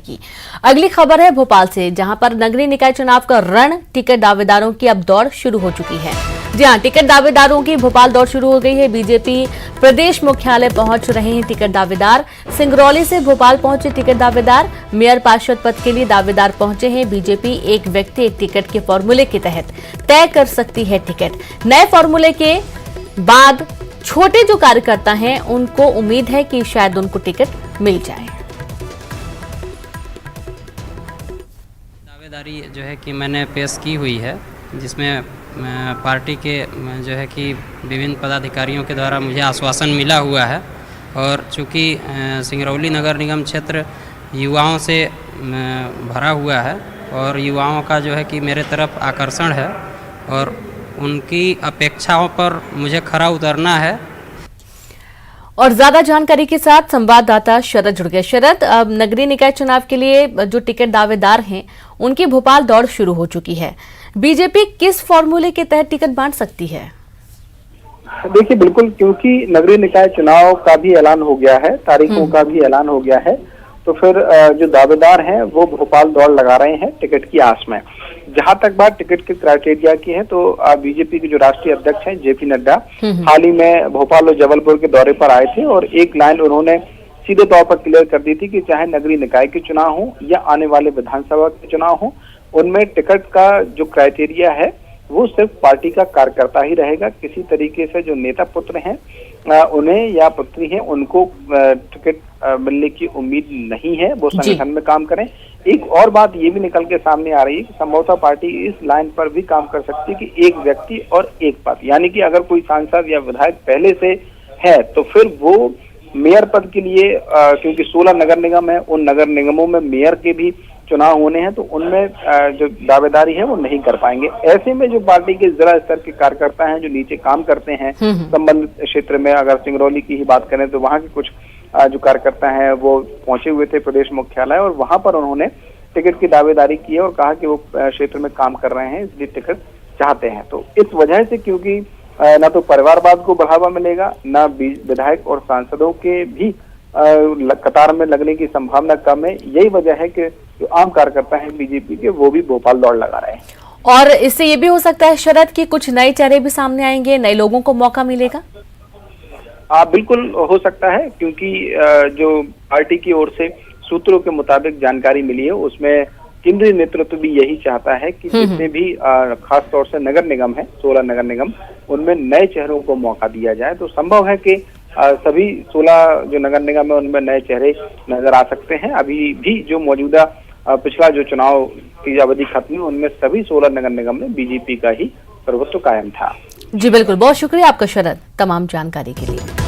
की अगली खबर है भोपाल से, जहां पर नगरीय निकाय चुनाव का रण टिकट दावेदारों की अब दौड़ शुरू हो चुकी है। जी हां, टिकट दावेदारों की भोपाल दौड़ शुरू हो गई है। बीजेपी प्रदेश मुख्यालय पहुंच रहे हैं टिकट दावेदार। सिंगरौली से भोपाल पहुंचे टिकट दावेदार। मेयर पार्षद पद के लिए दावेदार पहुंचे हैं। बीजेपी एक व्यक्ति एक टिकट के फॉर्मूले के तहत तय कर सकती है टिकट। नए फॉर्मूले के बाद छोटे जो कार्यकर्ता हैं उनको उम्मीद है कि शायद उनको टिकट मिल जाए। दावेदारी जो है कि मैंने पेश की हुई है, जिसमें पार्टी के जो है कि विभिन्न पदाधिकारियों के द्वारा मुझे आश्वासन मिला हुआ है। और चूँकि सिंगरौली नगर निगम क्षेत्र युवाओं से भरा हुआ है और युवाओं का जो है कि मेरे तरफ आकर्षण है और उनकी अपेक्षाओं पर मुझे खरा उतरना है। और ज्यादा जानकारी के साथ संवाददाता शरद जुड़ गए। शरद, अब नगरीय निकाय चुनाव के लिए जो टिकट दावेदार हैं उनकी भोपाल दौड़ शुरू हो चुकी है। बीजेपी किस फॉर्मूले के तहत टिकट बांट सकती है? देखिए, बिल्कुल, क्योंकि नगरीय निकाय चुनाव का भी ऐलान हो गया है, तारीखों का भी ऐलान हो गया है, तो फिर जो दावेदार हैं वो भोपाल दौड़ लगा रहे हैं टिकट की आस में। जहां तक बात टिकट के क्राइटेरिया की है, तो बीजेपी के जो राष्ट्रीय अध्यक्ष हैं जेपी नड्डा हाल ही में भोपाल और जबलपुर के दौरे पर आए थे और एक लाइन उन्होंने सीधे तौर पर क्लियर कर दी थी कि चाहे नगरीय निकाय के चुनाव हो या आने वाले विधानसभा के चुनाव हो, उनमें टिकट का जो क्राइटेरिया है वो सिर्फ पार्टी का कार्यकर्ता ही रहेगा। किसी तरीके से जो नेता पुत्र हैं उन्हें या पुत्री हैं उनको टिकट मिलने की उम्मीद नहीं है। वो संगठन में काम करें। एक और बात ये भी निकल के सामने आ रही है कि संभवतः पार्टी इस लाइन पर भी काम कर सकती है कि एक व्यक्ति और एक पद, यानी कि अगर कोई सांसद या विधायक पहले से है तो फिर वो मेयर पद के लिए, क्योंकि 16 नगर निगम है, उन नगर निगमों में मेयर के भी चुनाव होने हैं, तो उनमें जो दावेदारी है वो नहीं कर पाएंगे। ऐसे में जो पार्टी के जिला स्तर के कार्यकर्ता हैं जो नीचे काम करते हैं संबंधित क्षेत्र में, अगर सिंगरौली की ही बात करें तो वहाँ के कुछ जो कार्यकर्ता हैं वो पहुंचे हुए थे प्रदेश मुख्यालय और वहां पर उन्होंने टिकट की दावेदारी की है और कहा कि वो क्षेत्र में काम कर रहे हैं, इसलिए टिकट चाहते हैं। तो इस वजह से, क्योंकि न तो परिवारवाद को बढ़ावा मिलेगा, न विधायक और सांसदों के भी कतार में लगने की संभावना कम है। यही वजह है कि जो आम कार्यकर्ता हैं बीजेपी के वो भी भोपाल दौड़ लगा रहे हैं। और इससे ये भी हो सकता है शरद कि कुछ नए चेहरे भी सामने आएंगे, नए लोगों को मौका मिलेगा। बिल्कुल हो सकता है, क्योंकि जो पार्टी की ओर से सूत्रों के मुताबिक जानकारी मिली है उसमें केंद्रीय नेतृत्व भी यही चाहता है कि जितने भी खास तौर से नगर निगम है, 16 नगर निगम, उनमें नए चेहरों को मौका दिया जाए। तो संभव है कि सभी 16 जो नगर निगम है उनमें नए चेहरे नजर आ सकते हैं। अभी भी जो मौजूदा पिछला जो चुनाव की अवधि खत्म हुई उनमें सभी 16 नगर निगम में बीजेपी का ही प्रभुत्व कायम था। जी बिल्कुल, बहुत शुक्रिया आपका शरद तमाम जानकारी के लिए।